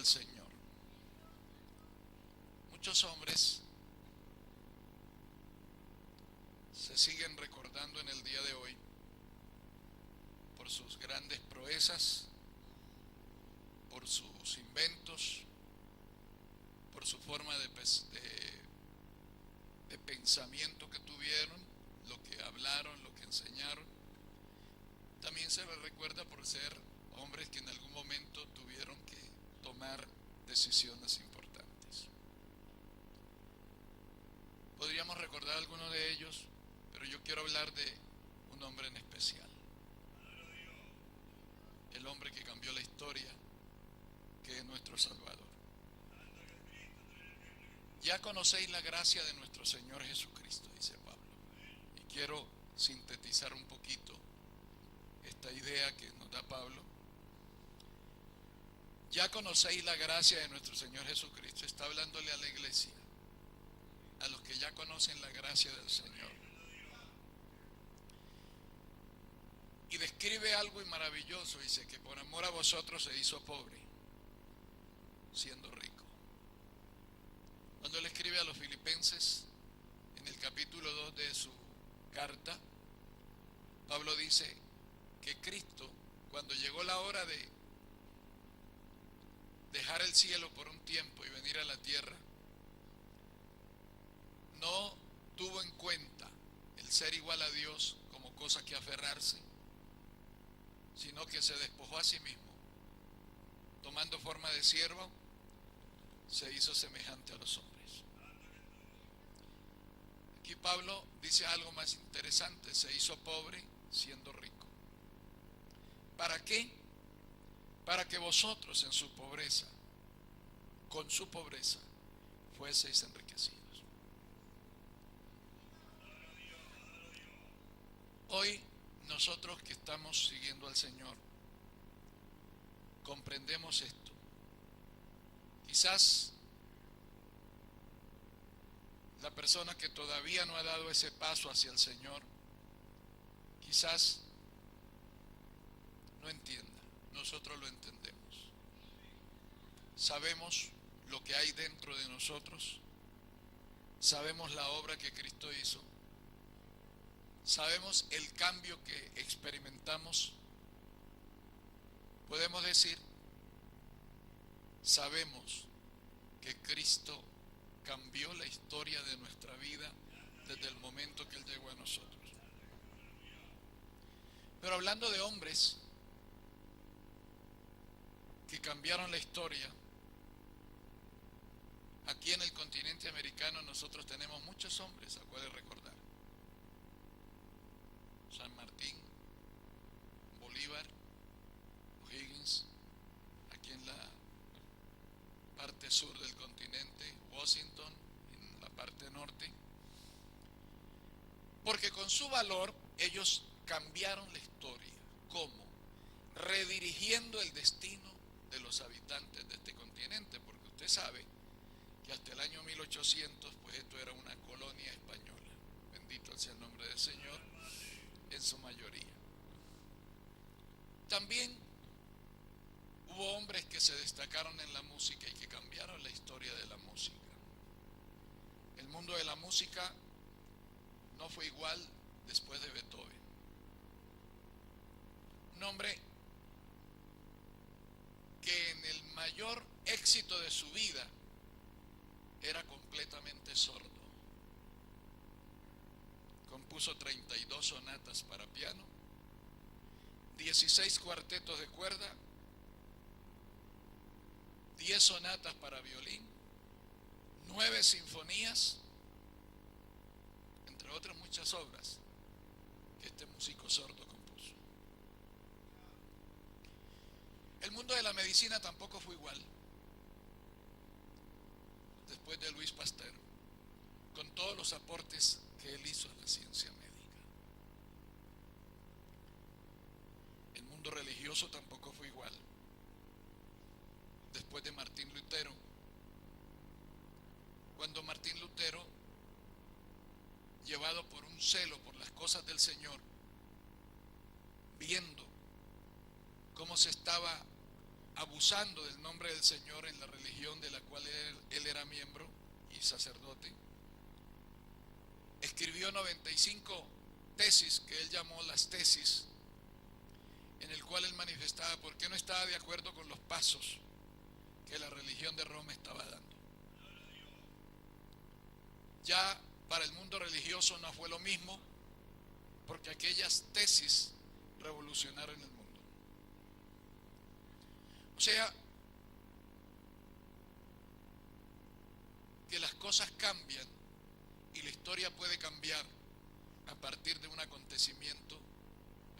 al Señor. Muchos hombres se siguen recordando en el día de hoy por sus grandes proezas, por sus inventos, por su forma de pensamiento que tuvieron, lo que hablaron, lo que enseñaron. También se les recuerda por ser hombres que en algún momento tuvieron que tomar decisiones importantes. Podríamos recordar algunos de ellos, pero yo quiero hablar de un hombre en especial. El hombre que cambió la historia, que es nuestro Salvador. Ya conocéis la gracia de nuestro Señor Jesucristo, dice Pablo. Y quiero sintetizar un poquito esta idea que nos da Pablo. Ya conocéis la gracia de nuestro Señor Jesucristo. Está hablándole a la iglesia, a los que ya conocen la gracia del Señor. Y describe algo maravilloso. Dice que por amor a vosotros se hizo pobre, siendo rico. Cuando él escribe a los filipenses, en el capítulo 2 de su carta, Pablo dice que Cristo, cuando llegó la hora de dejar el cielo por un tiempo y venir a la tierra, no tuvo en cuenta el ser igual a Dios como cosa que aferrarse, sino que se despojó a sí mismo, tomando forma de siervo, se hizo semejante a los hombres. Aquí Pablo dice algo más interesante: se hizo pobre siendo rico. ¿Para qué? Para que vosotros en su pobreza, con su pobreza, fueseis enriquecidos. Hoy nosotros que estamos siguiendo al Señor comprendemos esto. Quizás la persona que todavía no ha dado ese paso hacia el Señor, quizás no entienda. Nosotros lo entendemos. Sabemos lo que hay dentro de nosotros. Sabemos la obra que Cristo hizo. Sabemos el cambio que experimentamos. Podemos decir, sabemos que Cristo cambió la historia de nuestra vida desde el momento que Él llegó a nosotros. Pero hablando de hombres que cambiaron la historia, aquí en el continente americano nosotros tenemos muchos hombres a cuales recordar. San Martín, Bolívar, O'Higgins, aquí en la parte sur del continente, Washington, en la parte norte, porque con su valor ellos cambiaron la historia. ¿Cómo? Redirigiendo el destino de los habitantes de este continente, porque usted sabe que hasta el año 1800 pues esto era una colonia española, bendito sea el nombre del Señor, en su mayoría. También hubo hombres que se destacaron en la música y que cambiaron la historia de la música. El mundo de la música no fue igual después de Beethoven. Un hombre que en el mayor éxito de su vida era completamente sordo. Compuso 32 sonatas para piano, 16 cuartetos de cuerda, 10 sonatas para violín, 9 sinfonías, entre otras muchas obras que este músico sordo compuso. El mundo de la medicina tampoco fue igual después de Louis Pasteur, con todos los aportes que él hizo a la ciencia médica. El mundo religioso tampoco fue igual después de Martín Lutero. Cuando Martín Lutero, llevado por un celo por las cosas del Señor, viendo cómo se estaba abusando del nombre del Señor en la religión de la cual él era miembro y sacerdote. Escribió 95 tesis que él llamó las tesis, en el cual él manifestaba por qué no estaba de acuerdo con los pasos que la religión de Roma estaba dando. Ya para el mundo religioso no fue lo mismo, porque aquellas tesis revolucionaron el mundo. O sea, que las cosas cambian y la historia puede cambiar a partir de un acontecimiento,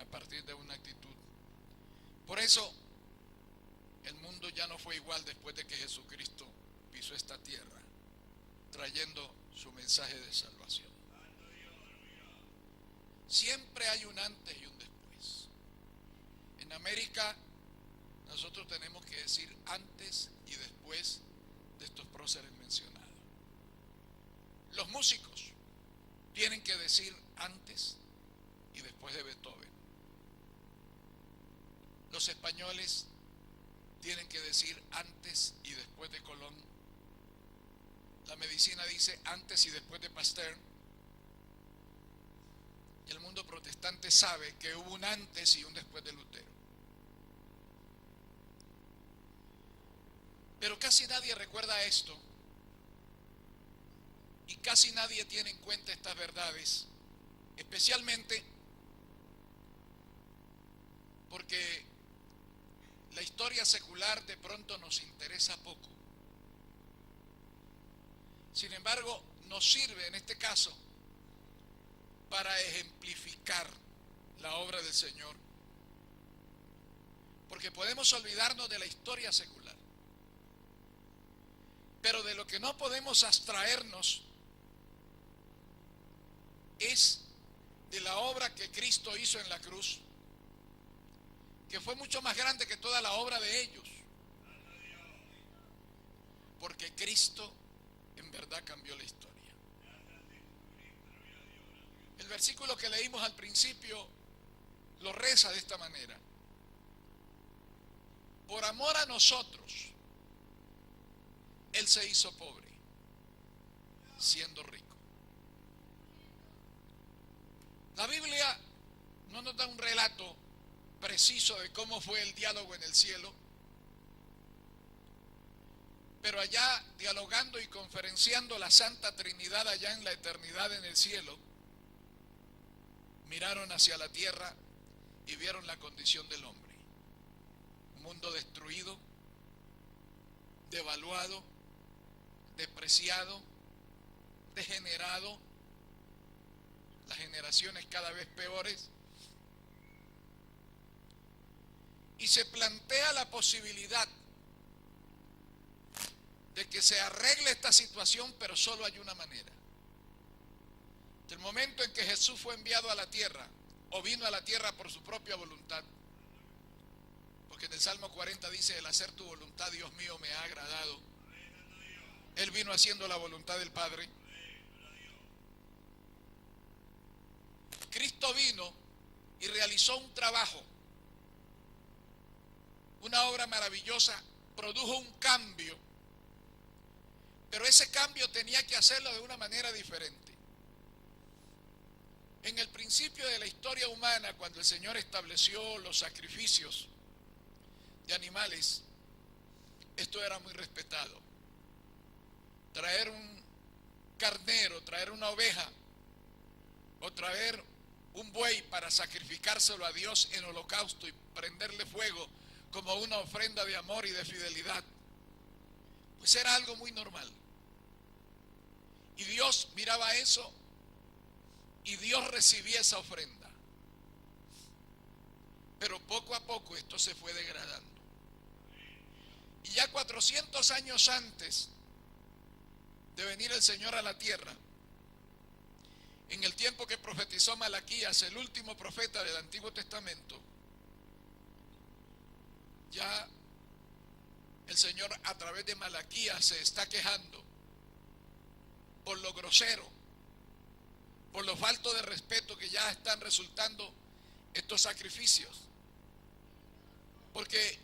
a partir de una actitud. Por eso, el mundo ya no fue igual después de que Jesucristo pisó esta tierra, trayendo su mensaje de salvación. Siempre hay un antes y un después. En América, nosotros tenemos que decir antes y después de estos próceres mencionados. Los músicos tienen que decir antes y después de Beethoven. Los españoles tienen que decir antes y después de Colón. La medicina dice antes y después de Pasteur. Y el mundo protestante sabe que hubo un antes y un después de Lutero. Pero casi nadie recuerda esto y casi nadie tiene en cuenta estas verdades, especialmente porque la historia secular de pronto nos interesa poco. Sin embargo, nos sirve en este caso para ejemplificar la obra del Señor, porque podemos olvidarnos de la historia secular, pero de lo que no podemos abstraernos es de la obra que Cristo hizo en la cruz, que fue mucho más grande que toda la obra de ellos, porque Cristo en verdad cambió la historia. El versículo que leímos al principio lo reza de esta manera: por amor a nosotros, Él se hizo pobre, siendo rico. La Biblia no nos da un relato preciso de cómo fue el diálogo en el cielo, pero allá dialogando y conferenciando la Santa Trinidad allá en la eternidad en el cielo, miraron hacia la tierra y vieron la condición del hombre. Un mundo destruido, devaluado, despreciado, degenerado, las generaciones cada vez peores. Y se plantea la posibilidad de que se arregle esta situación, pero solo hay una manera. Del momento en que Jesús fue enviado a la tierra, o vino a la tierra por su propia voluntad, porque en el Salmo 40 dice: el hacer tu voluntad, Dios mío, me ha agradado. Él vino haciendo la voluntad del Padre. Cristo vino y realizó un trabajo, una obra maravillosa, produjo un cambio, pero ese cambio tenía que hacerlo de una manera diferente. En el principio de la historia humana, cuando el Señor estableció los sacrificios de animales, esto era muy respetado. Traer un carnero, traer una oveja o traer un buey para sacrificárselo a Dios en holocausto y prenderle fuego como una ofrenda de amor y de fidelidad, pues era algo muy normal. Y Dios miraba eso y Dios recibía esa ofrenda. Pero poco a poco esto se fue degradando. Y ya 400 años antes de venir el Señor a la tierra, en el tiempo que profetizó Malaquías, el último profeta del Antiguo Testamento, ya el Señor a través de Malaquías se está quejando por lo grosero, por lo falto de respeto que ya están resultando estos sacrificios. Porque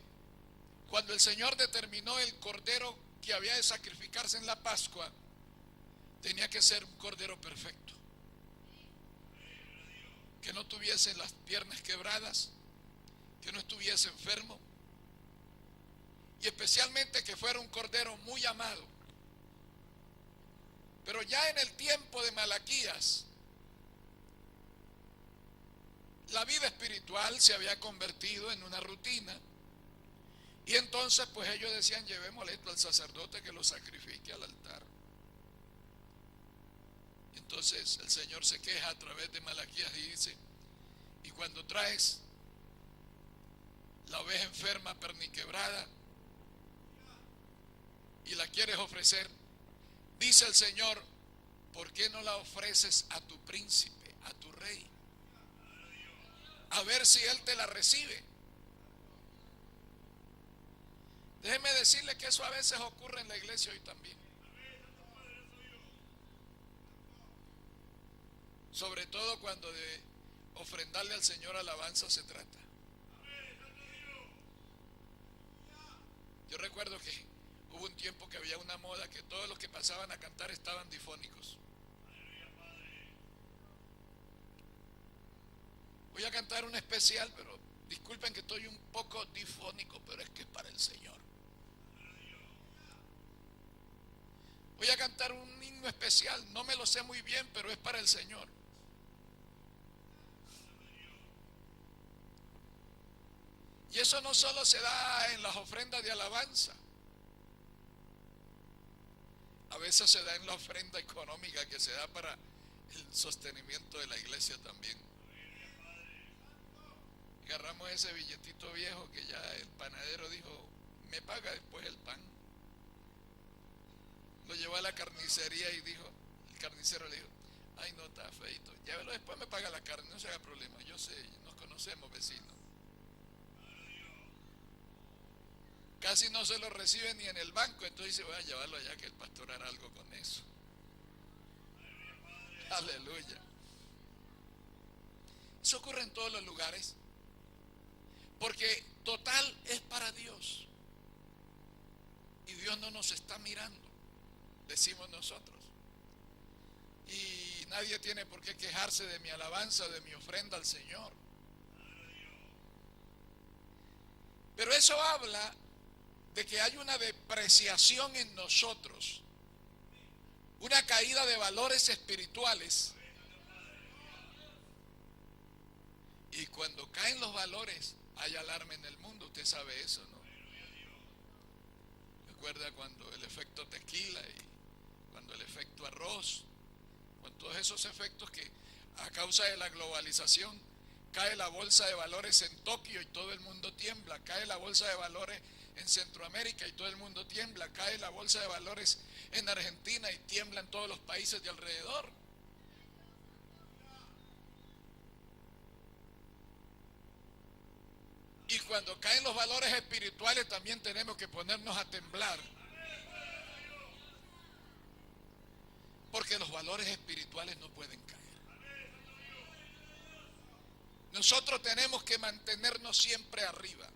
Cuando el Señor determinó el cordero que había de sacrificarse en la Pascua, tenía que ser un cordero perfecto, que no tuviese las piernas quebradas, que no estuviese enfermo, y especialmente que fuera un cordero muy amado. Pero ya en el tiempo de Malaquías, la vida espiritual se había convertido en una rutina, y entonces pues ellos decían: llevémosle esto al sacerdote que lo sacrifique al altar. Entonces el Señor se queja a través de Malaquías y dice: y cuando traes la oveja enferma, perniquebrada, y la quieres ofrecer, dice el Señor, ¿por qué no la ofreces a tu príncipe, a tu rey? A ver si él te la recibe. Déjeme decirle que eso a veces ocurre en la iglesia hoy también. Sobre todo cuando de ofrendarle al Señor alabanza se trata. Yo recuerdo que hubo un tiempo que había una moda que todos los que pasaban a cantar estaban difónicos. Voy a cantar un especial, pero disculpen que estoy un poco difónico, pero es que es para el Señor. Voy a cantar un himno especial, no me lo sé muy bien, pero es para el Señor. Y eso no solo se da en las ofrendas de alabanza, a veces se da en la ofrenda económica que se da para el sostenimiento de la iglesia también. Agarramos ese billetito viejo que ya el panadero dijo: me paga después el pan. Lo llevó a la carnicería y dijo, el carnicero le dijo: ay, no, está feito, llévelo, después me paga la carne, no se haga problema, yo sé, nos conocemos, vecinos. Casi no se lo recibe ni en el banco, entonces dice: voy a llevarlo allá que el pastor hará algo con eso. Aleluya. Eso ocurre en todos los lugares, porque total es para Dios, y Dios no nos está mirando, decimos nosotros, y nadie tiene por qué quejarse de mi alabanza, de mi ofrenda al Señor. Pero eso habla de que hay una depreciación en nosotros, una caída de valores espirituales. Y cuando caen los valores, hay alarma en el mundo, usted sabe eso, ¿no? Recuerda cuando el efecto tequila y cuando el efecto arroz, con todos esos efectos que a causa de la globalización cae la bolsa de valores en Tokio y todo el mundo tiembla, cae la bolsa de valores en Centroamérica y todo el mundo tiembla, cae la bolsa de valores en Argentina y tiemblan todos los países de alrededor. Y cuando caen los valores espirituales también tenemos que ponernos a temblar, porque los valores espirituales no pueden caer. Nosotros tenemos que mantenernos siempre arriba.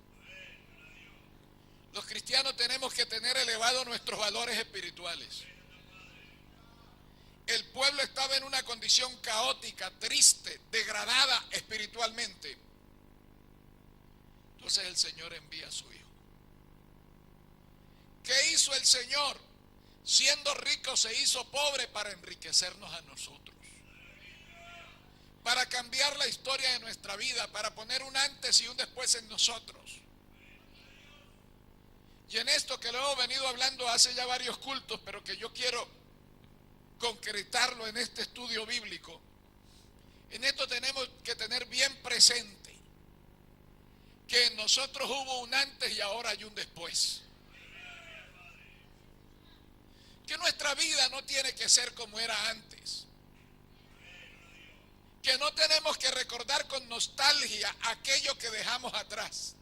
Los cristianos tenemos que tener elevados nuestros valores espirituales. El pueblo estaba en una condición caótica, triste, degradada espiritualmente. Entonces el Señor envía a su Hijo. ¿Qué hizo el Señor? Siendo rico se hizo pobre para enriquecernos a nosotros, para cambiar la historia de nuestra vida, para poner un antes y un después en nosotros. Y en esto que lo hemos venido hablando hace ya varios cultos, pero que yo quiero concretarlo en este estudio bíblico, en esto tenemos que tener bien presente que en nosotros hubo un antes y ahora hay un después. Que nuestra vida no tiene que ser como era antes. Que no tenemos que recordar con nostalgia aquello que dejamos atrás.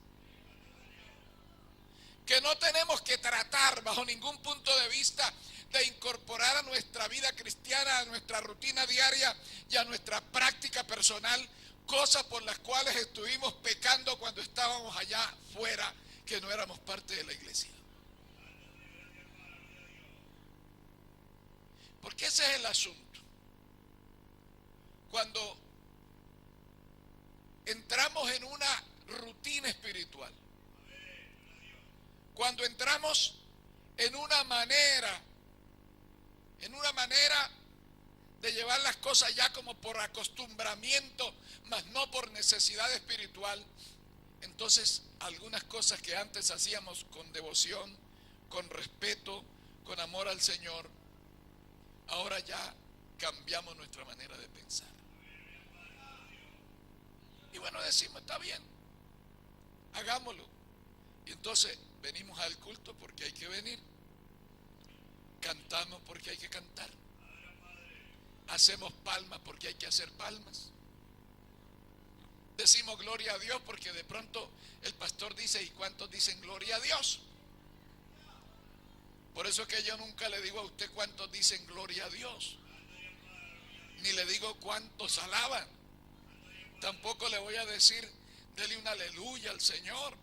Que no tenemos que tratar bajo ningún punto de vista de incorporar a nuestra vida cristiana, a nuestra rutina diaria y a nuestra práctica personal, cosas por las cuales estuvimos pecando cuando estábamos allá fuera, que no éramos parte de la iglesia. Porque ese es el asunto. Cuando entramos en una rutina espiritual, cuando entramos en una manera de llevar las cosas ya como por acostumbramiento, mas no por necesidad espiritual, entonces algunas cosas que antes hacíamos con devoción, con respeto, con amor al Señor, ahora ya cambiamos nuestra manera de pensar. Y bueno, decimos, está bien, hagámoslo. Y entonces venimos al culto porque hay que venir, cantamos porque hay que cantar, hacemos palmas porque hay que hacer palmas, decimos gloria a Dios porque de pronto el pastor dice, ¿y cuántos dicen gloria a Dios? Por eso es que yo nunca le digo a usted cuántos dicen gloria a Dios, ni le digo cuántos alaban, tampoco le voy a decir dele un aleluya al Señor,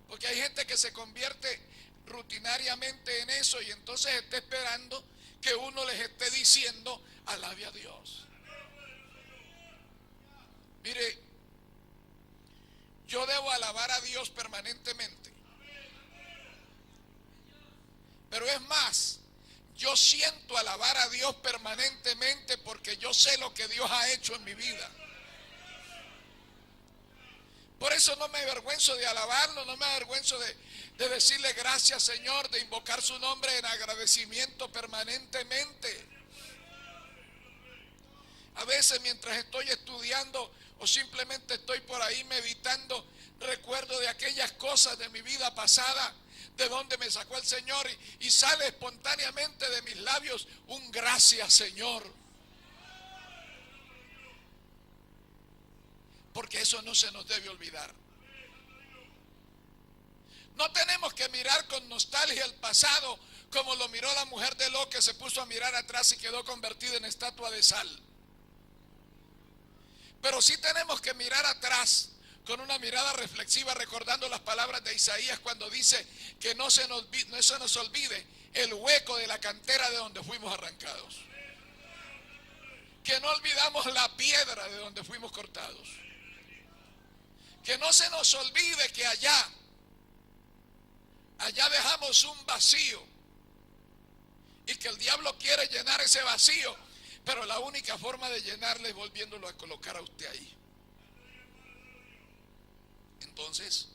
porque hay gente que se convierte rutinariamente en eso y entonces está esperando que uno les esté diciendo alabe a Dios. Mire, yo debo alabar a Dios permanentemente, pero es más, yo siento alabar a Dios permanentemente porque yo sé lo que Dios ha hecho en mi vida. Por eso no me avergüenzo de alabarlo, no me avergüenzo de decirle gracias, Señor, de invocar su nombre en agradecimiento permanentemente. A veces mientras estoy estudiando o simplemente estoy por ahí meditando, recuerdo de aquellas cosas de mi vida pasada, de donde me sacó el Señor, y sale espontáneamente de mis labios un gracias, Señor. Porque eso no se nos debe olvidar. No tenemos que mirar con nostalgia el pasado como lo miró la mujer de Lot, que se puso a mirar atrás y quedó convertida en estatua de sal. Pero sí tenemos que mirar atrás con una mirada reflexiva, recordando las palabras de Isaías cuando dice que no se nos olvide el hueco de la cantera de donde fuimos arrancados, que no olvidamos la piedra de donde fuimos cortados, que no se nos olvide que allá dejamos un vacío y que el diablo quiere llenar ese vacío, pero la única forma de llenarle es volviéndolo a colocar a usted ahí. Entonces,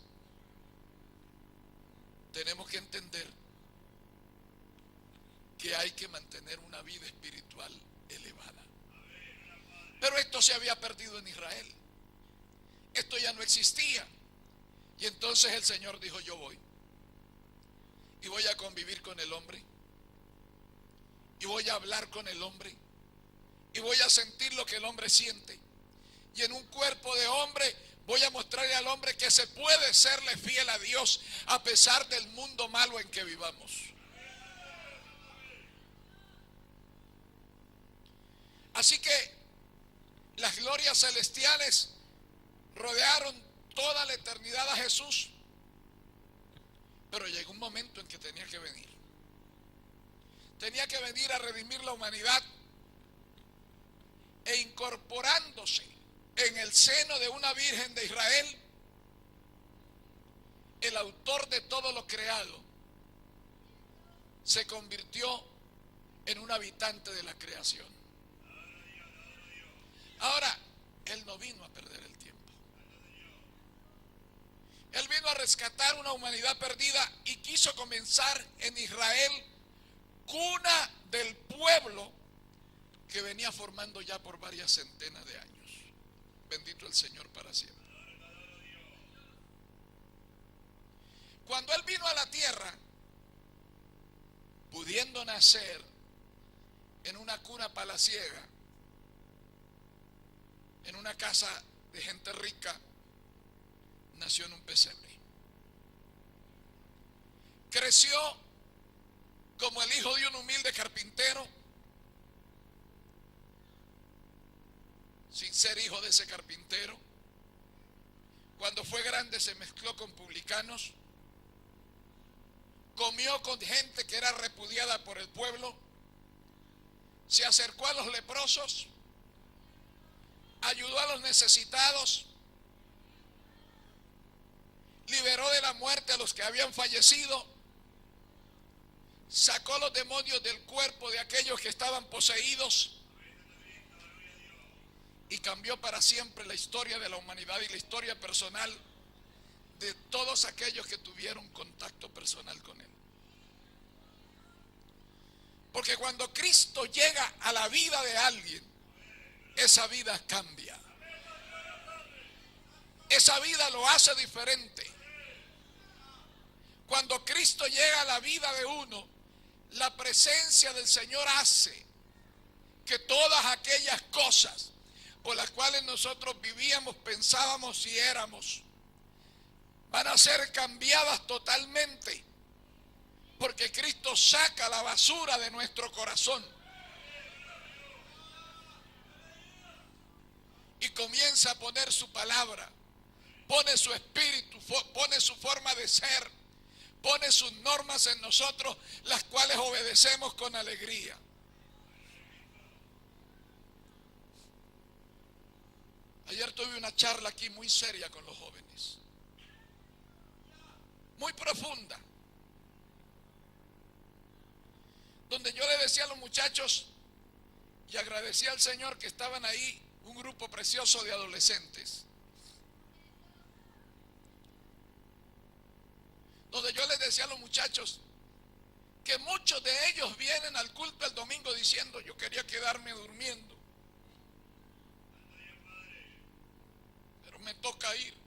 tenemos que entender que hay que mantener una vida espiritual elevada. Pero esto se había perdido en Israel. Esto ya no existía. Y entonces el Señor dijo, yo voy. Y voy a convivir con el hombre. Y voy a hablar con el hombre. Y voy a sentir lo que el hombre siente. Y en un cuerpo de hombre voy a mostrarle al hombre que se puede serle fiel a Dios a pesar del mundo malo en que vivamos. Así que las glorias celestiales rodearon toda la eternidad a Jesús, pero llegó un momento en que tenía que venir. Tenía que venir a redimir la humanidad e incorporándose en el seno de una virgen de Israel, el autor de todo lo creado se convirtió en un habitante de la creación. Ahora, Él no vino a perder el tiempo. Él vino a rescatar una humanidad perdida y quiso comenzar en Israel, cuna del pueblo que venía formando ya por varias centenas de años. Bendito el Señor para siempre. Cuando Él vino a la tierra, pudiendo nacer en una cuna palaciega, en una casa de gente rica, nació en un pesebre. Creció como el hijo de un humilde carpintero, sin ser hijo de ese carpintero, Cuando fue grande se mezcló con publicanos, comió con gente que era repudiada por el pueblo, se acercó a los leprosos, ayudó a los necesitados, liberó de la muerte a los que habían fallecido, sacó los demonios del cuerpo de aquellos que estaban poseídos y cambió para siempre la historia de la humanidad y la historia personal de todos aquellos que tuvieron contacto personal con él. Porque cuando Cristo llega a la vida de alguien, esa vida cambia. Esa vida lo hace diferente. Cuando Cristo llega a la vida de uno, la presencia del Señor hace que todas aquellas cosas por las cuales nosotros vivíamos, pensábamos y éramos, van a ser cambiadas totalmente. Porque Cristo saca la basura de nuestro corazón y comienza a poner su palabra, pone su espíritu, pone su forma de ser, pone sus normas en nosotros, las cuales obedecemos con alegría. Ayer tuve una charla aquí muy seria con los jóvenes, muy profunda, donde yo le decía a los muchachos y agradecía al Señor que estaban ahí un grupo precioso de adolescentes, donde yo les decía a los muchachos que muchos de ellos vienen al culto el domingo diciendo: yo quería quedarme durmiendo, pero me toca ir.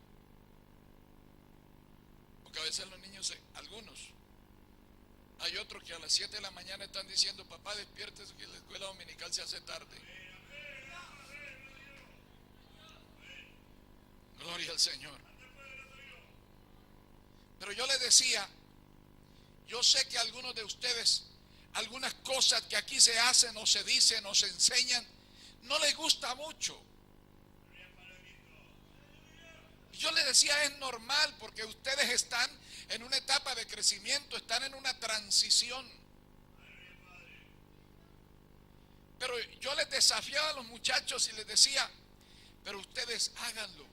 Porque a veces los niños, algunos, hay otros que a las 7 de la mañana están diciendo: papá, despiértese que la escuela dominical se hace tarde. Gloria al Señor. Pero yo les decía, yo sé que algunos de ustedes, algunas cosas que aquí se hacen o se dicen o se enseñan, no les gusta mucho. Yo les decía, es normal, porque ustedes están en una etapa de crecimiento, están en una transición. Pero yo les desafiaba a los muchachos y les decía: pero ustedes háganlo,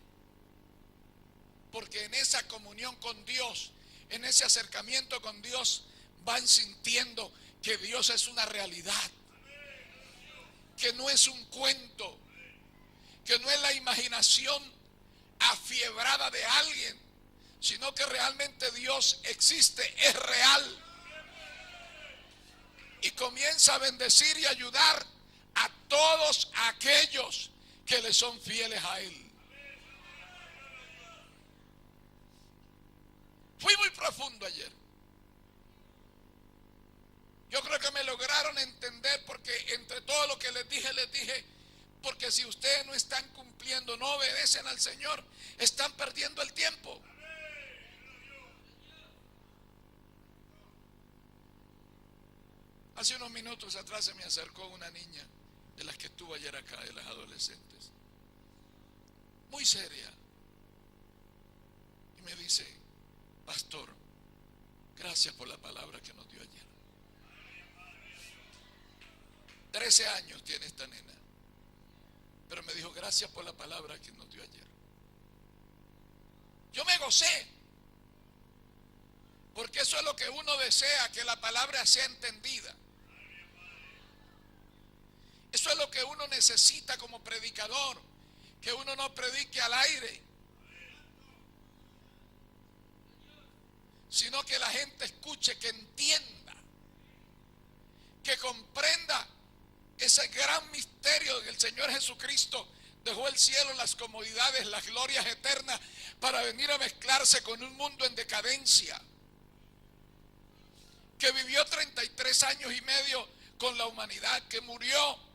porque en esa comunión con Dios, en ese acercamiento con Dios, van sintiendo que Dios es una realidad, que no es un cuento, que no es la imaginación afiebrada de alguien, sino que realmente Dios existe, es real, y comienza a bendecir y ayudar a todos aquellos que le son fieles a Él. Fui muy profundo ayer. Yo creo que me lograron entender, porque entre todo lo que les dije, porque si ustedes no están cumpliendo, no obedecen al Señor, están perdiendo el tiempo. Hace unos minutos atrás se me acercó una niña de las que estuvo ayer acá, de las adolescentes, muy seria, y me dice: pastor, gracias por la palabra que nos dio ayer. 13 años tiene esta nena, pero me dijo: gracias por la palabra que nos dio ayer. Yo me gocé, porque eso es lo que uno desea, que la palabra sea entendida. Eso es lo que uno necesita como predicador, que uno no predique al aire, sino que la gente escuche, que entienda, que comprenda ese gran misterio de que el Señor Jesucristo dejó el cielo, las comodidades, las glorias eternas, para venir a mezclarse con un mundo en decadencia, que vivió 33 años y medio con la humanidad, que murió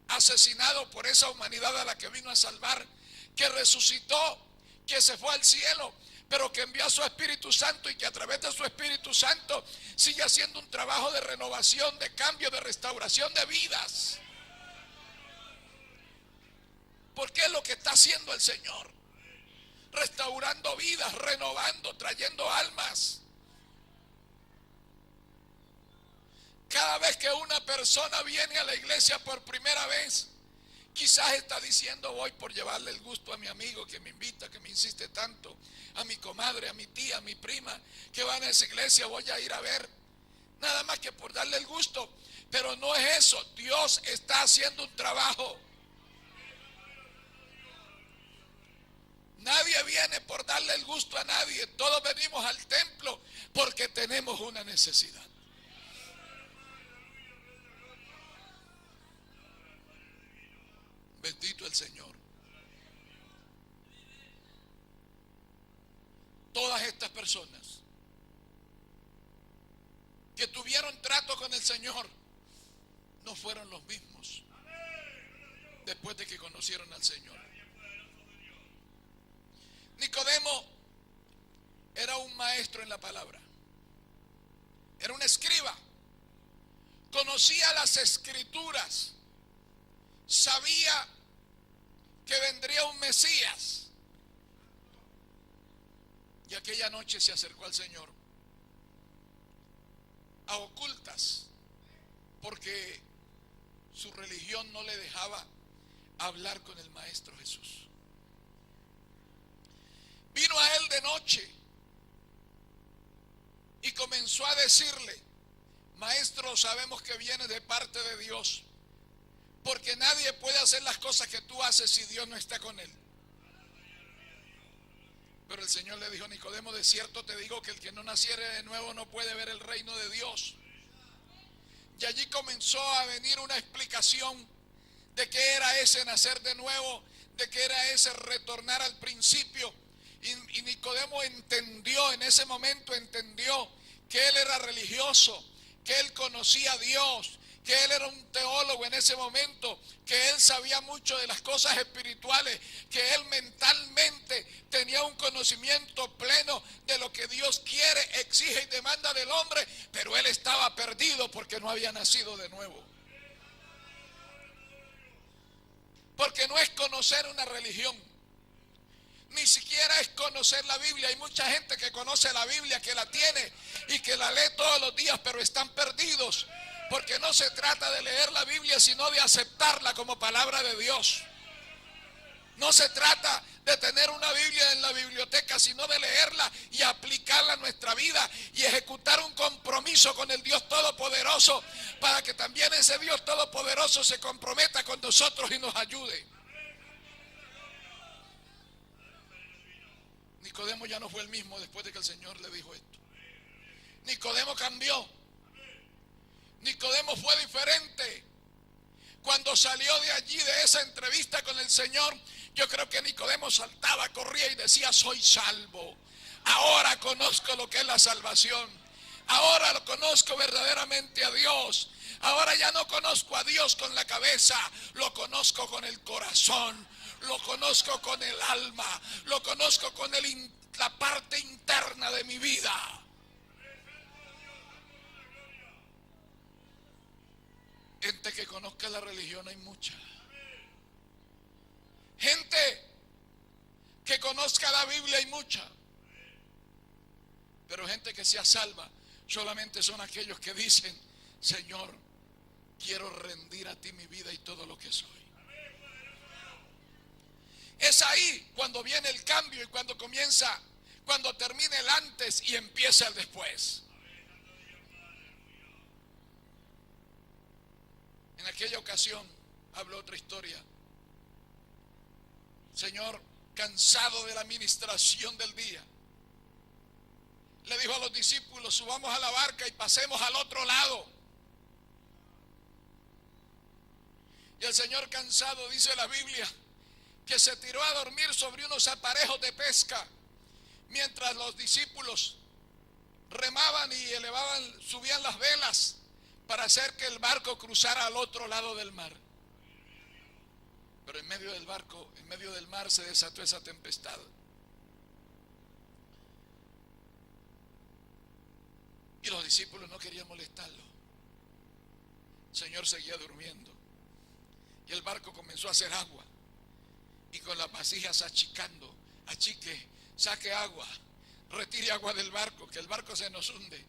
asesinado por esa humanidad a la que vino a salvar, que resucitó, que se fue al cielo, pero que envió a su Espíritu Santo, y que a través de su Espíritu Santo sigue haciendo un trabajo de renovación, de cambio, de restauración de vidas. Porque es lo que está haciendo el Señor. restaurando vidas, renovando, trayendo almas. Cada vez que una persona viene a la iglesia por primera vez, quizás está diciendo: voy por llevarle el gusto a mi amigo que me invita, que me insiste tanto, a mi comadre, a mi tía, a mi prima, que van a esa iglesia, voy a ir a ver, nada más que por darle el gusto. Pero no es eso, Dios está haciendo un trabajo. Nadie viene por darle el gusto a nadie, todos venimos al templo porque tenemos una necesidad. Bendito el Señor. Todas estas personas que tuvieron trato con el Señor no fueron los mismos después de que conocieron al Señor. Nicodemo era un maestro en la palabra, era un escriba, conocía las escrituras, sabía que vendría un Mesías. Y aquella noche se acercó al Señor a ocultas, porque su religión no le dejaba hablar con el Maestro Jesús. Vino a él de noche y comenzó a decirle: Maestro, sabemos que viene de parte de Dios, porque nadie puede hacer las cosas que tú haces si Dios no está con él. Pero el Señor le dijo: Nicodemo, de cierto te digo que el que no naciere de nuevo no puede ver el reino de Dios. Y allí comenzó a venir una explicación de qué era ese nacer de nuevo, de qué era ese retornar al principio. Y Nicodemo entendió, en ese momento entendió que él era religioso, que él conocía a Dios, que él era un teólogo en ese momento, que él sabía mucho de las cosas espirituales, que él mentalmente tenía un conocimiento pleno de lo que Dios quiere, exige y demanda del hombre, pero él estaba perdido porque no había nacido de nuevo. Porque no es conocer una religión, ni siquiera es conocer la Biblia. Hay mucha gente que conoce la Biblia, que la tiene y que la lee todos los días, pero están perdidos. Porque no se trata de leer la Biblia, sino de aceptarla como palabra de Dios. No se trata de tener una Biblia en la biblioteca, sino de leerla y aplicarla a nuestra vida y ejecutar un compromiso con el Dios Todopoderoso, para que también ese Dios Todopoderoso se comprometa con nosotros y nos ayude. Nicodemo ya no fue el mismo después de que el Señor le dijo esto. Nicodemo cambió. Nicodemo fue diferente. Cuando salió de allí, de esa entrevista con el Señor, yo creo que Nicodemo saltaba, corría y decía: soy salvo. Ahora conozco lo que es la salvación. Ahora lo conozco verdaderamente a Dios. Ahora ya no conozco a Dios con la cabeza, lo conozco con el corazón, lo conozco con el alma, lo conozco con la parte interna de mi vida. Gente que conozca la religión hay mucha. Gente que conozca la Biblia hay mucha. Pero gente que sea salva solamente son aquellos que dicen: Señor, quiero rendir a ti mi vida y todo lo que soy. Es ahí cuando viene el cambio y cuando termina el antes y empieza el después. En aquella ocasión, hablo otra historia. Señor, cansado de la administración del día, le dijo a los discípulos: subamos a la barca y pasemos al otro lado. Y el Señor, cansado, dice la Biblia, que se tiró a dormir sobre unos aparejos de pesca, mientras los discípulos remaban y subían las velas para hacer que el barco cruzara al otro lado del mar. Pero en medio del mar se desató esa tempestad. Y los discípulos no querían molestarlo. El Señor seguía durmiendo. Y el barco comenzó a hacer agua. Y con las vasijas achicando, achique, saque agua, retire agua del barco, que el barco se nos hunde.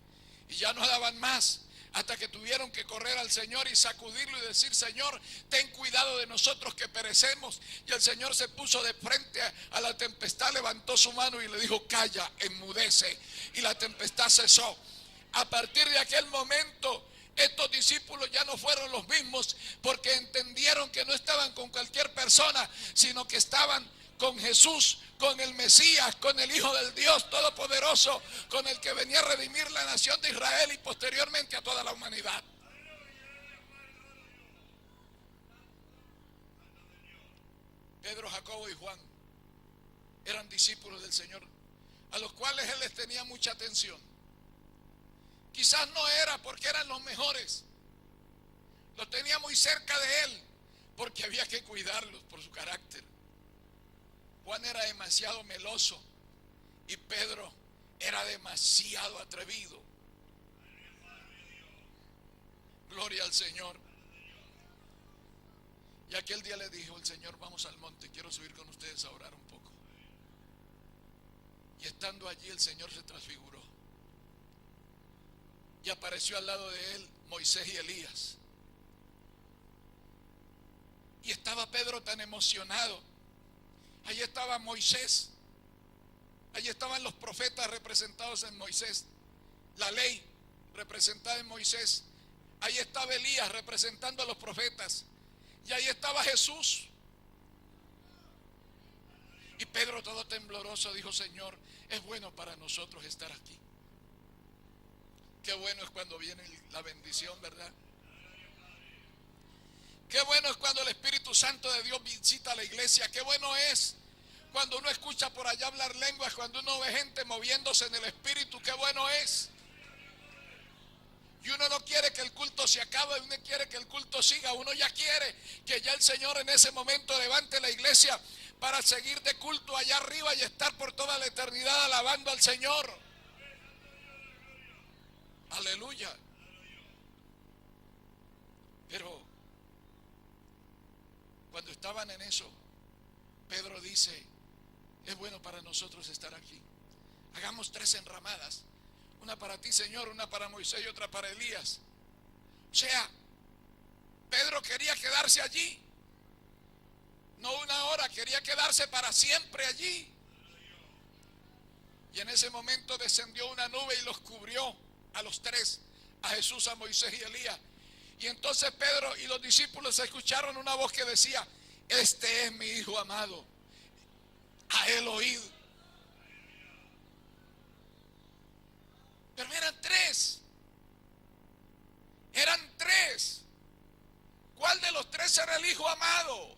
Y ya no daban más, hasta que tuvieron que correr al Señor y sacudirlo y decir: Señor, ten cuidado de nosotros que perecemos. Y el Señor se puso de frente a la tempestad, levantó su mano y le dijo: calla, enmudece. Y la tempestad cesó. A partir de aquel momento, estos discípulos ya no fueron los mismos, porque entendieron que no estaban con cualquier persona, sino que estaban con Jesús, con el Mesías, con el Hijo del Dios Todopoderoso, con el que venía a redimir la nación de Israel y posteriormente a toda la humanidad. Pedro, Jacobo y Juan eran discípulos del Señor, a los cuales Él les tenía mucha atención. Quizás no era porque eran los mejores, los tenía muy cerca de Él, porque había que cuidarlos por su carácter. Juan era demasiado meloso y Pedro era demasiado atrevido. Gloria al Señor. Y aquel día le dijo el Señor: vamos al monte, quiero subir con ustedes a orar un poco. Y estando allí, el Señor se transfiguró y apareció al lado de él Moisés y Elías. Y estaba Pedro tan emocionado. Allí estaba Moisés, allí estaban los profetas representados en Moisés, la ley representada en Moisés. Ahí estaba Elías representando a los profetas, y ahí estaba Jesús. Y Pedro, todo tembloroso, dijo: Señor, es bueno para nosotros estar aquí. Qué bueno es cuando viene la bendición, ¿verdad? Qué bueno es cuando el Espíritu Santo de Dios visita la iglesia. Qué bueno es cuando uno escucha por allá hablar lenguas, cuando uno ve gente moviéndose en el Espíritu. Qué bueno es. Y uno no quiere que el culto se acabe, uno quiere que el culto siga. Uno ya quiere que ya el Señor en ese momento levante la iglesia para seguir de culto allá arriba y estar por toda la eternidad alabando al Señor. Aleluya. Pero cuando estaban en eso, Pedro dice: es bueno para nosotros estar aquí. Hagamos 3 enramadas. Una para ti, Señor, una para Moisés y otra para Elías. O sea, Pedro quería quedarse allí. No una hora, quería quedarse para siempre allí. Y en ese momento descendió una nube y los cubrió a los 3, a Jesús, a Moisés y Elías. Y entonces Pedro y los discípulos escucharon una voz que decía: este es mi Hijo amado, a él oíd. Pero eran 3. Eran 3. ¿Cuál de los 3 era el Hijo amado?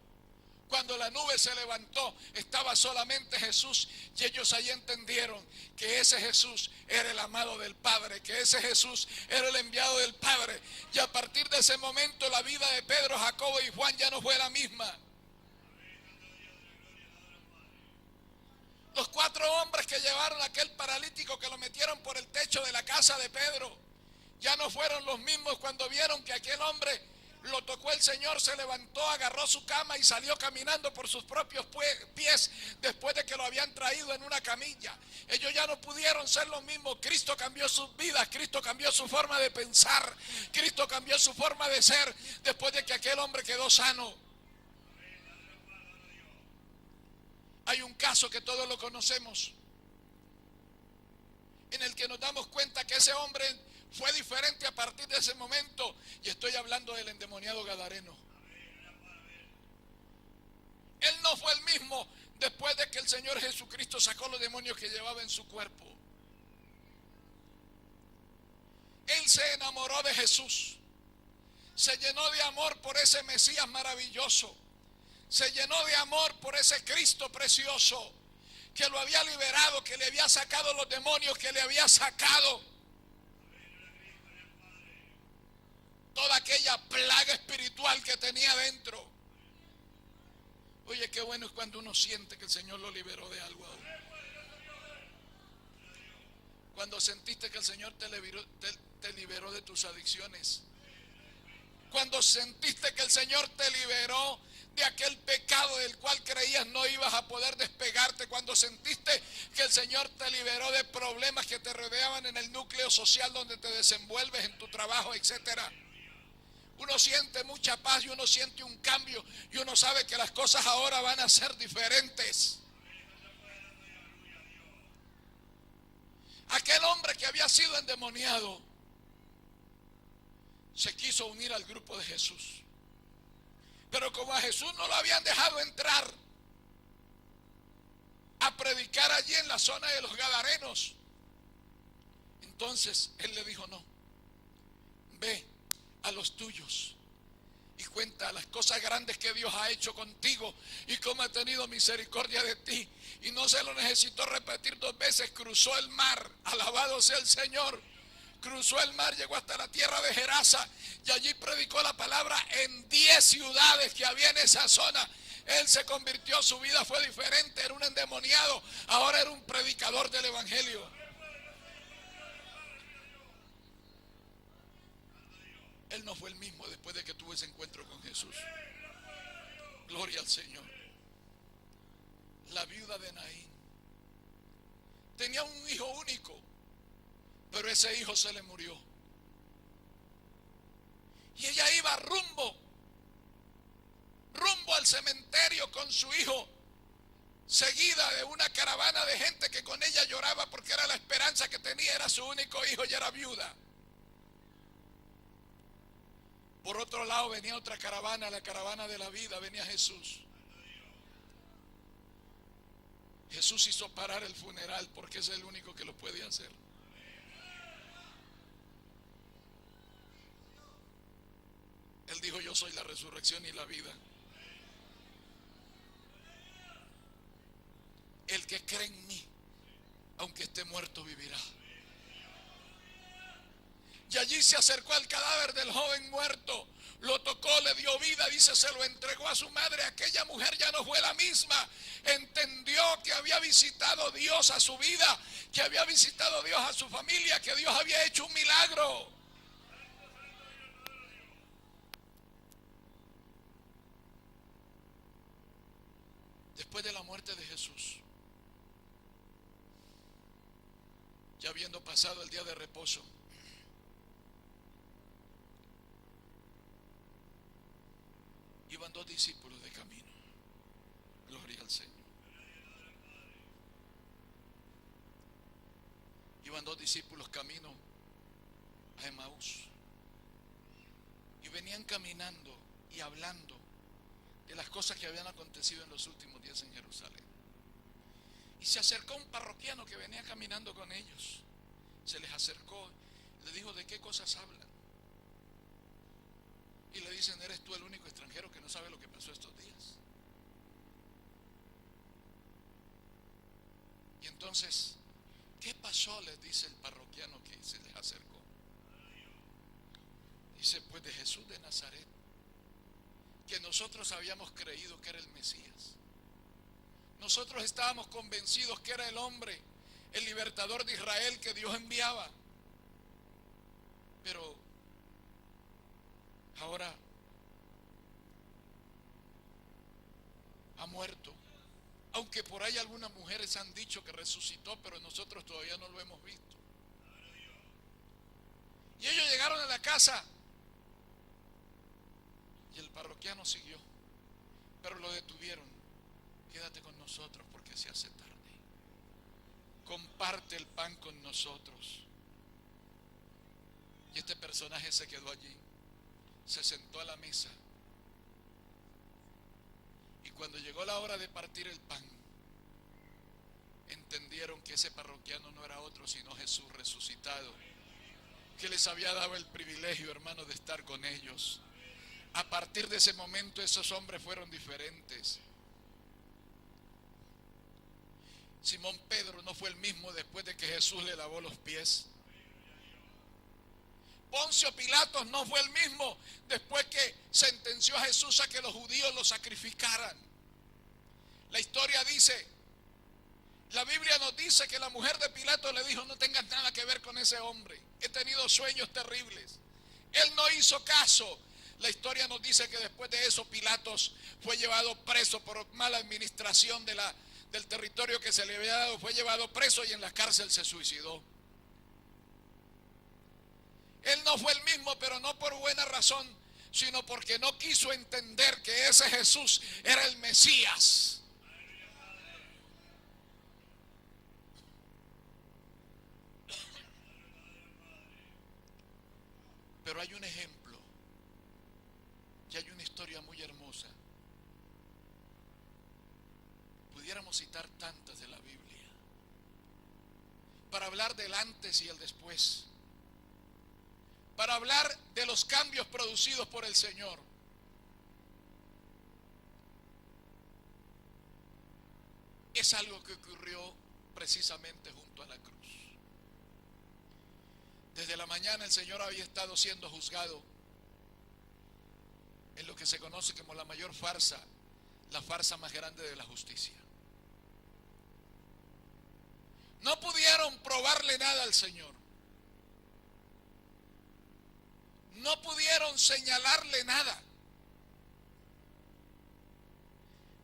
Cuando la nube se levantó, estaba solamente Jesús, y ellos ahí entendieron que ese Jesús era el amado del Padre, que ese Jesús era el enviado del Padre. Y a partir de ese momento la vida de Pedro, Jacobo y Juan ya no fue la misma. Los 4 hombres que llevaron a aquel paralítico, que lo metieron por el techo de la casa de Pedro, ya no fueron los mismos cuando vieron que aquel hombre lo tocó el Señor, se levantó, agarró su cama y salió caminando por sus propios pies después de que lo habían traído en una camilla. Ellos ya no pudieron ser los mismos. Cristo cambió sus vidas, Cristo cambió su forma de pensar, Cristo cambió su forma de ser después de que aquel hombre quedó sano. Hay un caso que todos lo conocemos, en el que nos damos cuenta que ese hombre fue diferente a partir de ese momento, y estoy hablando del endemoniado gadareno. Él no fue el mismo después de que el Señor Jesucristo sacó los demonios que llevaba en su cuerpo. Él se enamoró de Jesús, se llenó de amor por ese Mesías maravilloso, se llenó de amor por ese Cristo precioso que lo había liberado, que le había sacado los demonios, que le había sacado toda aquella plaga espiritual que tenía dentro. Oye, qué bueno es cuando uno siente que el Señor lo liberó de algo. Cuando sentiste que el Señor te liberó de tus adicciones. Cuando sentiste que el Señor te liberó de aquel pecado del cual creías no ibas a poder despegarte, cuando sentiste que el Señor te liberó de problemas que te rodeaban en el núcleo social donde te desenvuelves, en tu trabajo, etcétera. Uno siente mucha paz y uno siente un cambio y uno sabe que las cosas ahora van a ser diferentes. Aquel hombre que había sido endemoniado se quiso unir al grupo de Jesús. Pero como a Jesús no lo habían dejado entrar a predicar allí en la zona de los Gadarenos, entonces él le dijo: no, ve a los tuyos y cuenta las cosas grandes que Dios ha hecho contigo y cómo ha tenido misericordia de ti. Y no se lo necesitó repetir 2 veces, cruzó el mar, alabado sea el Señor. Cruzó el mar, llegó hasta la tierra de Gerasa y allí predicó la palabra en 10 ciudades que había en esa zona. Él se convirtió, su vida fue diferente, era un endemoniado, ahora era un predicador del evangelio. Él no fue el mismo después de que tuvo ese encuentro con Jesús. Gloria al Señor. La viuda de Naín tenía un hijo único, pero ese hijo se le murió. Y ella iba rumbo al cementerio con su hijo, seguida de una caravana de gente que con ella lloraba porque era la esperanza que tenía, era su único hijo y era viuda. Por otro lado venía otra caravana, la caravana de la vida, venía Jesús. Jesús hizo parar el funeral porque es el único que lo puede hacer. Él dijo: yo soy la resurrección y la vida. El que cree en mí, aunque esté muerto, vivirá. Y allí se acercó al cadáver del joven muerto, lo tocó, le dio vida, dice, se lo entregó a su madre. Aquella mujer ya no fue la misma, entendió que había visitado Dios a su vida, que había visitado Dios a su familia, que Dios había hecho un milagro. Después de la muerte de Jesús, ya habiendo pasado el día de reposo, iban 2 discípulos de camino. Gloria al Señor. Iban 2 discípulos camino a Emaús. Y venían caminando y hablando de las cosas que habían acontecido en los últimos días en Jerusalén. Y se acercó un parroquiano que venía caminando con ellos. Se les acercó, le dijo: ¿de qué cosas hablan? Y le dicen: ¿eres tú el único extranjero que no sabe lo que pasó estos días? Y entonces, ¿qué pasó?, les dice el parroquiano que se les acercó. Dice: pues de Jesús de Nazaret, que nosotros habíamos creído que era el Mesías. Nosotros estábamos convencidos que era el hombre, el libertador de Israel que Dios enviaba. Pero ahora ha muerto. Aunque por ahí algunas mujeres han dicho que resucitó, pero nosotros todavía no lo hemos visto. Y ellos llegaron a la casa y el parroquiano siguió, pero lo detuvieron. Quédate con nosotros porque se hace tarde. Comparte el pan con nosotros. Y este personaje se quedó allí, se sentó a la mesa. Y cuando llegó la hora de partir el pan, entendieron que ese parroquiano no era otro sino Jesús resucitado, que les había dado el privilegio, hermanos, de estar con ellos. A partir de ese momento esos hombres fueron diferentes. Simón Pedro no fue el mismo después de que Jesús le lavó los pies. Poncio Pilatos no fue el mismo después que sentenció a Jesús a que los judíos lo sacrificaran. La historia dice, la Biblia nos dice que la mujer de Pilato le dijo: no tengas nada que ver con ese hombre, he tenido sueños terribles. Él no hizo caso. La historia nos dice que después de eso Pilatos fue llevado preso por mala administración del territorio que se le había dado. Fue llevado preso y en la cárcel se suicidó. Él no fue el mismo, pero no por buena razón, sino porque no quiso entender que ese Jesús era el Mesías. Pero hay un ejemplo y hay una historia muy hermosa. Pudiéramos citar tantas de la Biblia para hablar del antes y el después, para hablar de los cambios producidos por el Señor. Es algo que ocurrió precisamente junto a la cruz. Desde la mañana el Señor había estado siendo juzgado en lo que se conoce como la mayor farsa, la farsa más grande de la justicia. No pudieron probarle nada al Señor. No pudieron señalarle nada.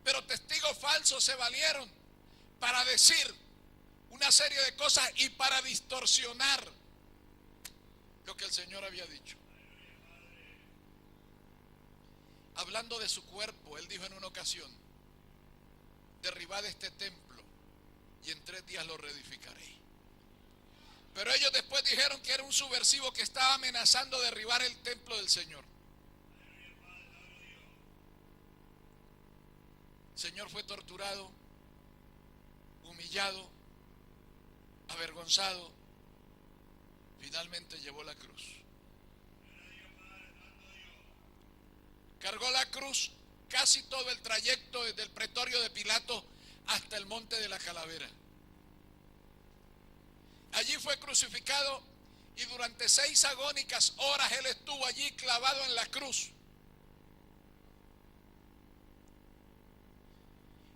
Pero testigos falsos se valieron para decir una serie de cosas y para distorsionar lo que el Señor había dicho. Hablando de su cuerpo, Él dijo en una ocasión: derribad este templo y en 3 días lo reedificaré. Pero ellos después dijeron que era un subversivo que estaba amenazando derribar el templo del Señor. El Señor fue torturado, humillado, avergonzado. Finalmente llevó la cruz. Cargó la cruz casi todo el trayecto desde el pretorio de Pilato hasta el monte de la Calavera. Allí fue crucificado y durante 6 agónicas horas Él estuvo allí clavado en la cruz.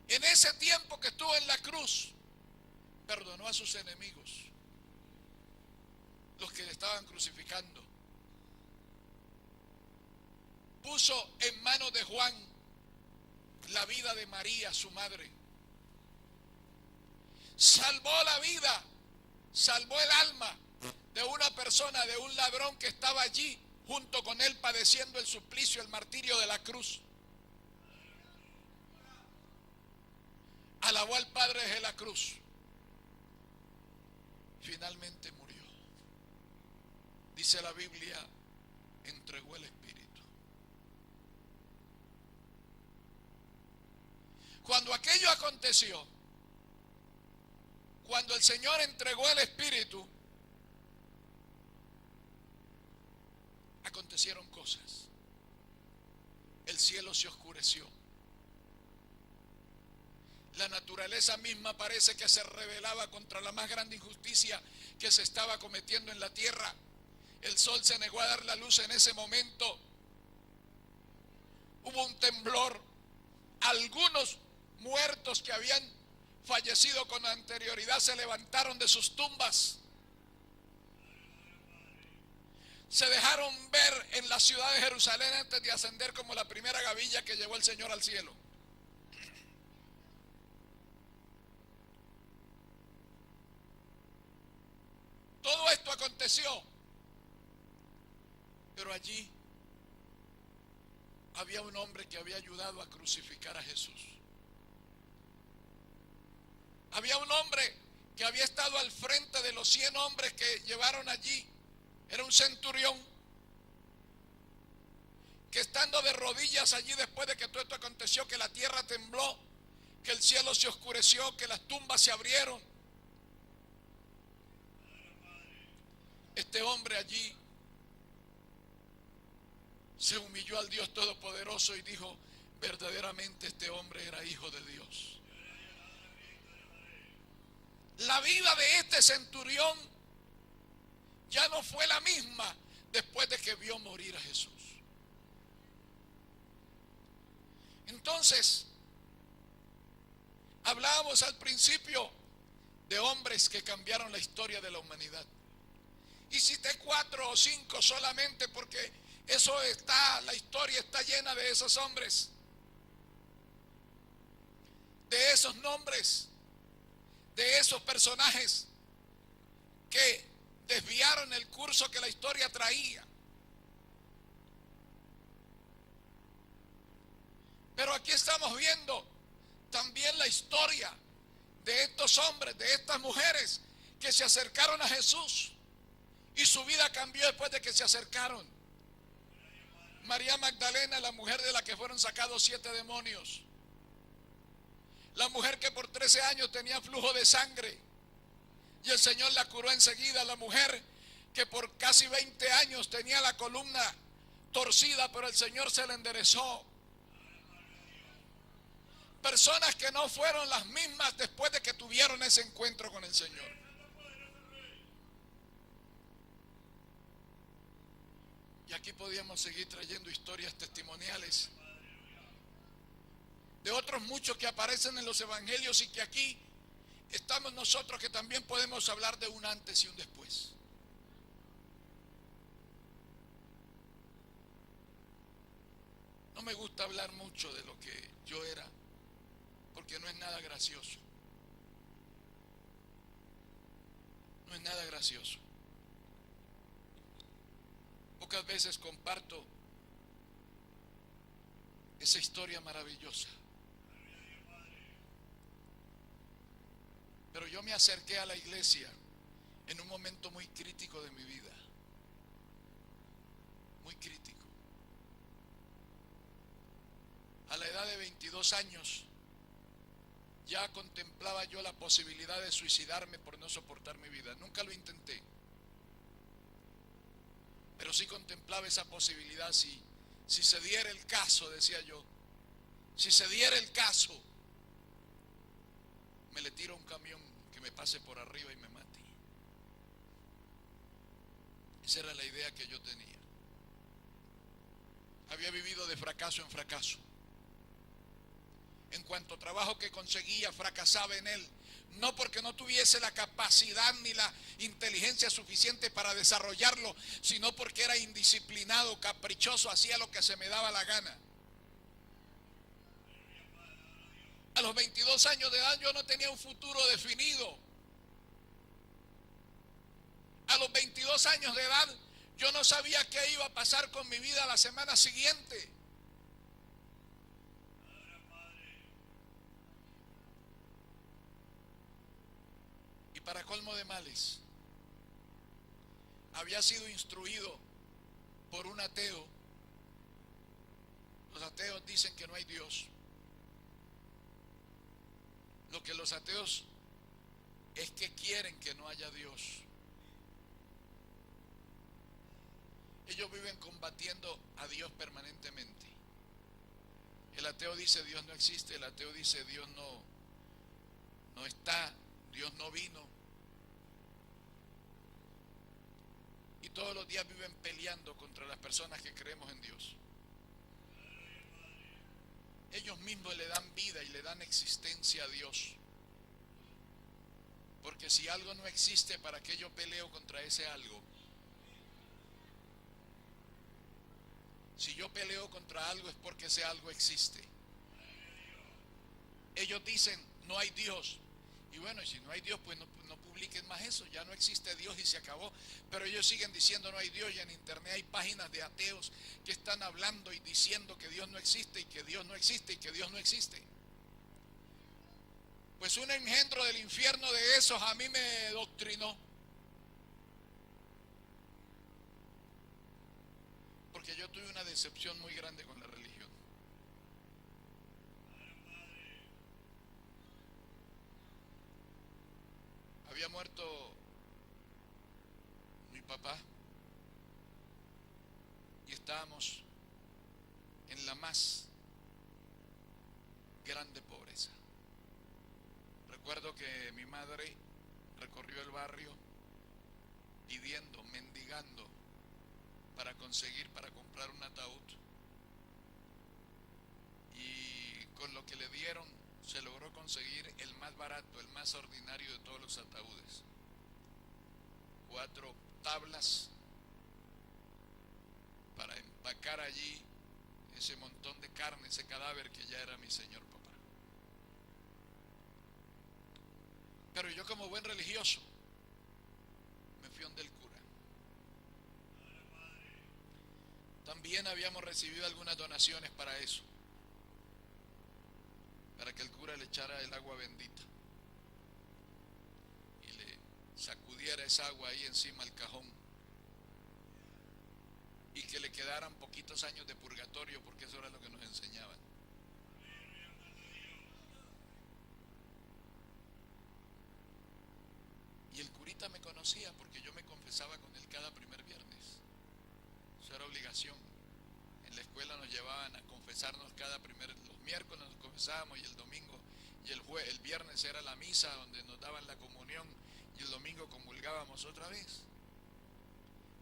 En ese tiempo que estuvo en la cruz, perdonó a sus enemigos, los que le estaban crucificando. Puso en manos de Juan la vida de María, su madre. Salvó la vida, salvó el alma de una persona, de un ladrón que estaba allí junto con él padeciendo el suplicio, el martirio de la cruz. Alabó al Padre desde la cruz. Finalmente murió. Dice la Biblia, entregó el Espíritu. Cuando aquello aconteció, cuando el Señor entregó el Espíritu, acontecieron cosas. El cielo se oscureció. La naturaleza misma parece que se rebelaba contra la más grande injusticia que se estaba cometiendo en la tierra. El sol se negó a dar la luz en ese momento. Hubo un temblor. Algunos muertos que habían fallecido con anterioridad se levantaron de sus tumbas. Se dejaron ver en la ciudad de Jerusalén antes de ascender como la primera gavilla que llevó el Señor al cielo. Todo esto aconteció, pero allí había un hombre que había ayudado a crucificar a Jesús. Había un hombre que había estado al frente de los 100 hombres que llevaron allí. Era un centurión que, estando de rodillas allí después de que todo esto aconteció, que la tierra tembló, que el cielo se oscureció, que las tumbas se abrieron, este hombre allí se humilló al Dios Todopoderoso y dijo: verdaderamente este hombre era hijo de Dios. La vida de este centurión ya no fue la misma después de que vio morir a Jesús. Entonces, hablábamos al principio de hombres que cambiaron la historia de la humanidad. Y cité 4 o 5 solamente porque Eso está, la historia está llena de esos hombres, de esos nombres, de esos personajes que desviaron el curso que la historia traía. Pero aquí estamos viendo también la historia de estos hombres, de estas mujeres que se acercaron a Jesús y su vida cambió después de que se acercaron. María Magdalena, la mujer de la que fueron sacados 7 demonios. La mujer que por 13 años tenía flujo de sangre y el Señor la curó enseguida. La mujer que por casi 20 años tenía la columna torcida, pero el Señor se la enderezó. Personas que no fueron las mismas después de que tuvieron ese encuentro con el Señor. Y aquí podíamos seguir trayendo historias testimoniales de otros muchos que aparecen en los evangelios y que aquí estamos nosotros que también podemos hablar de un antes y un después. No me gusta hablar mucho de lo que yo era, porque no es nada gracioso. No es nada gracioso. Pocas veces comparto esa historia maravillosa. Pero yo me acerqué a la iglesia en un momento muy crítico de mi vida. Muy crítico. A la edad de 22 años ya contemplaba yo la posibilidad de suicidarme por no soportar mi vida. Nunca lo intenté. Pero sí contemplaba esa posibilidad si se diera el caso, decía yo. Si se diera el caso, me le tiro a un camión que me pase por arriba y me mate. Esa era la idea que yo tenía. Había vivido de fracaso en fracaso. En cuanto trabajo que conseguía, fracasaba en él. No porque no tuviese la capacidad ni la inteligencia suficiente para desarrollarlo, sino porque era indisciplinado, caprichoso, hacía lo que se me daba la gana. A los 22 años de edad yo no tenía un futuro definido. A los 22 años de edad yo no sabía qué iba a pasar con mi vida la semana siguiente. Y para colmo de males, había sido instruido por un ateo. Los ateos dicen que no hay Dios. Lo que los ateos es que quieren que no haya Dios. Ellos viven combatiendo a Dios permanentemente. El ateo dice Dios no existe, el ateo dice Dios no está, Dios no vino. Y todos los días viven peleando contra las personas que creemos en Dios. Ellos mismos le dan vida y le dan existencia a Dios. Porque si algo no existe, ¿para qué yo peleo contra ese algo? Si yo peleo contra algo es porque ese algo existe. Ellos dicen, no hay Dios. Y bueno, y si no hay Dios, pues no publiquen más eso. Ya no existe Dios y se acabó. Pero ellos siguen diciendo no hay Dios. Y en internet hay páginas de ateos que están hablando y diciendo que Dios no existe y que Dios no existe y que Dios no existe. Pues un engendro del infierno de esos a mí me doctrinó. Porque yo tuve una decepción muy grande con la religión. Había muerto mi papá y estábamos en la más grande pobreza. Recuerdo que mi madre recorrió el barrio pidiendo, mendigando para comprar un ataúd. Y con lo que le dieron se logró conseguir el más barato, el más ordinario de todos los ataúdes. 4 tablas para empacar allí ese montón de carne, ese cadáver que ya era mi señor papá. Pero yo, como buen religioso, me fui donde el cura. También habíamos recibido algunas donaciones para eso, para que el cura le echara el agua bendita y le sacudiera esa agua ahí encima al cajón, y que le quedaran poquitos años de purgatorio, porque eso era lo que nos enseñaban. Y el curita me conocía porque yo me confesaba con él cada primer viernes. Eso era obligación. En la escuela nos llevaban a confesarnos los miércoles nos confesábamos, y el domingo y el viernes era la misa donde nos daban la comunión, y el domingo comulgábamos otra vez.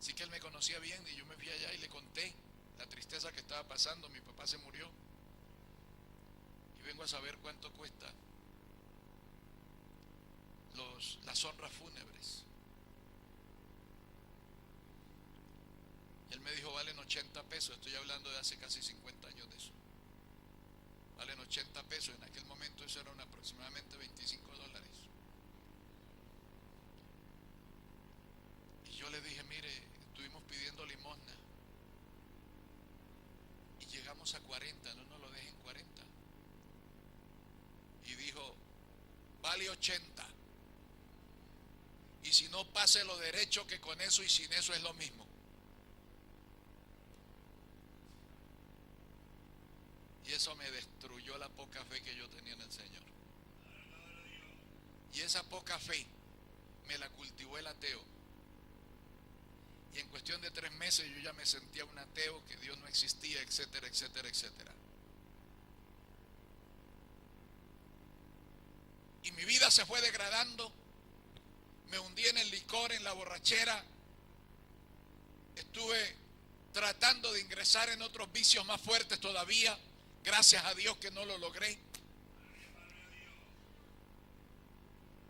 Así que él me conocía bien, y yo me fui allá y le conté la tristeza que estaba pasando. Mi papá se murió y vengo a saber cuánto cuesta las honras fúnebres. Y él me dijo, valen 80 pesos, estoy hablando de hace casi 50 años de eso. Valen 80 pesos, en aquel momento eso eran aproximadamente $25. Y yo le dije, mire, estuvimos pidiendo limosna y llegamos a 40, no nos lo dejen 40. Y dijo, vale 80. Y si no, pase lo derecho, que con eso y sin eso es lo mismo. Y eso me destruyó la poca fe que yo tenía en el Señor. Y esa poca fe me la cultivó el ateo. Y en cuestión de 3 meses yo ya me sentía un ateo, que Dios no existía, etcétera, etcétera, etcétera. Y mi vida se fue degradando. Me hundí en el licor, en la borrachera. Estuve tratando de ingresar en otros vicios más fuertes todavía. Gracias a Dios que no lo logré.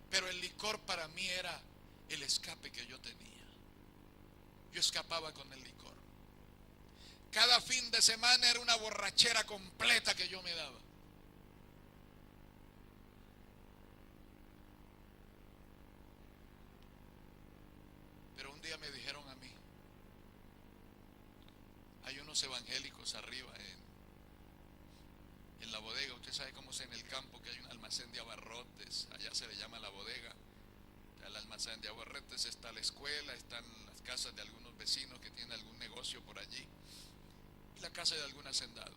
Pero el licor para mí era el escape que yo tenía. Yo escapaba con el licor. Cada fin de semana era una borrachera completa que yo me daba. Pero un día me dijeron a mí, hay unos evangélicos arriba en la bodega. Usted sabe cómo es en el campo, que hay un almacén de abarrotes, allá se le llama la bodega. El almacén de abarrotes está la escuela, están las casas de algunos vecinos que tienen algún negocio por allí, y la casa de algún hacendado.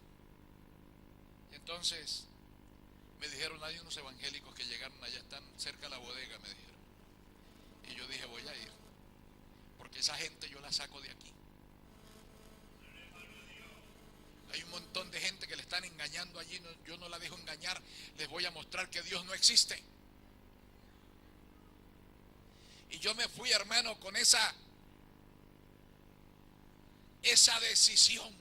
Y entonces me dijeron, hay unos evangélicos que llegaron allá, están cerca de la bodega, me dijeron. Y yo dije, voy a ir, porque esa gente yo la saco de aquí. Hay un montón de gente que le están engañando allí, yo no la dejo engañar, les voy a mostrar que Dios no existe. Y yo me fui, hermano, con esa decisión.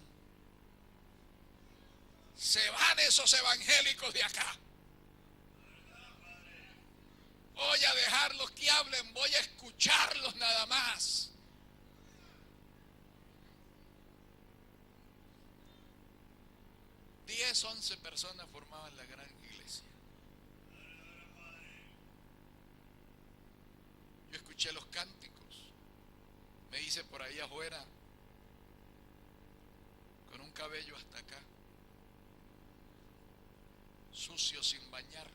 Se van esos evangélicos de acá. Voy a dejarlos que hablen, voy a escucharlos nada más. Diez, 11 personas formaban la gran iglesia. Yo escuché los cánticos. Me hice por ahí afuera con un cabello hasta acá, sucio, sin bañar,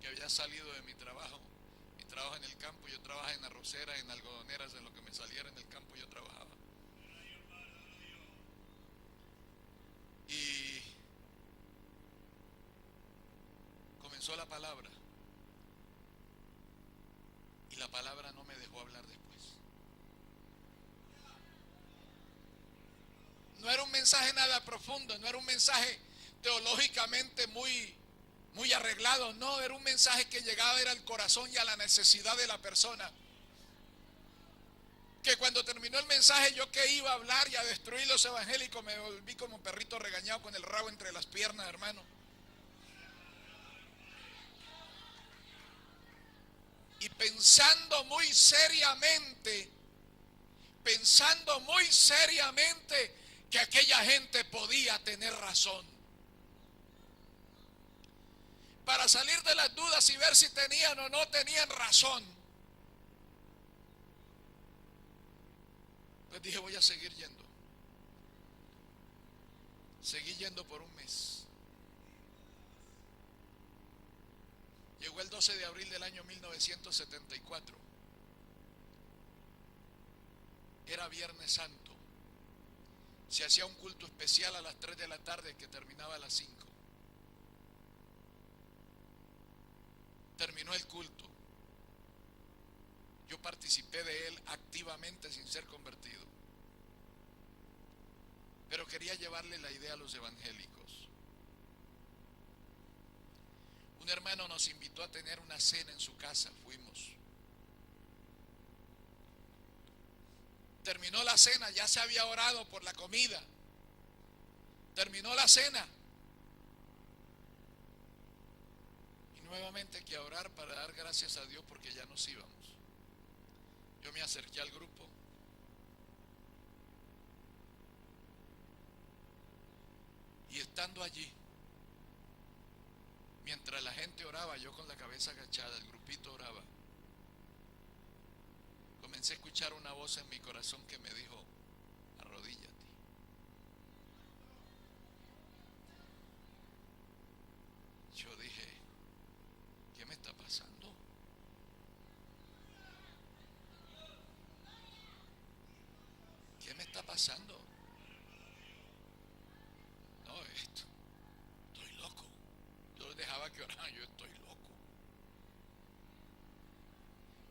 que había salido de mi trabajo en el campo. Yo trabajaba en arroceras, en algodoneras, en lo que me saliera en el campo yo trabajaba. Y comenzó la palabra, y la palabra no me dejó hablar después. No era un mensaje nada profundo, no era un mensaje teológicamente muy arreglado, no, era un mensaje que llegaba era al corazón y a la necesidad de la persona. Que cuando terminó el mensaje, yo que iba a hablar y a destruir los evangélicos, me volví como un perrito regañado con el rabo entre las piernas, hermano. Y pensando muy seriamente que aquella gente podía tener razón. Para salir de las dudas y ver si tenían o no tenían razón, pues dije, voy a seguir yendo. Seguí yendo por un mes. Llegó el 12 de abril del año 1974. Era Viernes Santo. Se hacía un culto especial a las 3 de la tarde que terminaba a las 5. Terminó el culto. Yo participé de él activamente sin ser convertido. Pero quería llevarle la idea a los evangélicos. Un hermano nos invitó a tener una cena en su casa, fuimos. Terminó la cena, ya se había orado por la comida. Terminó la cena. Y nuevamente que a orar para dar gracias a Dios porque ya nos íbamos. Yo me acerqué al grupo. Y estando allí, mientras la gente oraba, yo con la cabeza agachada, el grupito oraba, comencé a escuchar una voz en mi corazón que me dijo, arrodíllate. Yo dije, ¿qué me está pasando? ¿Qué me está pasando? No, estoy loco. Yo les dejaba que oraran, yo estoy loco.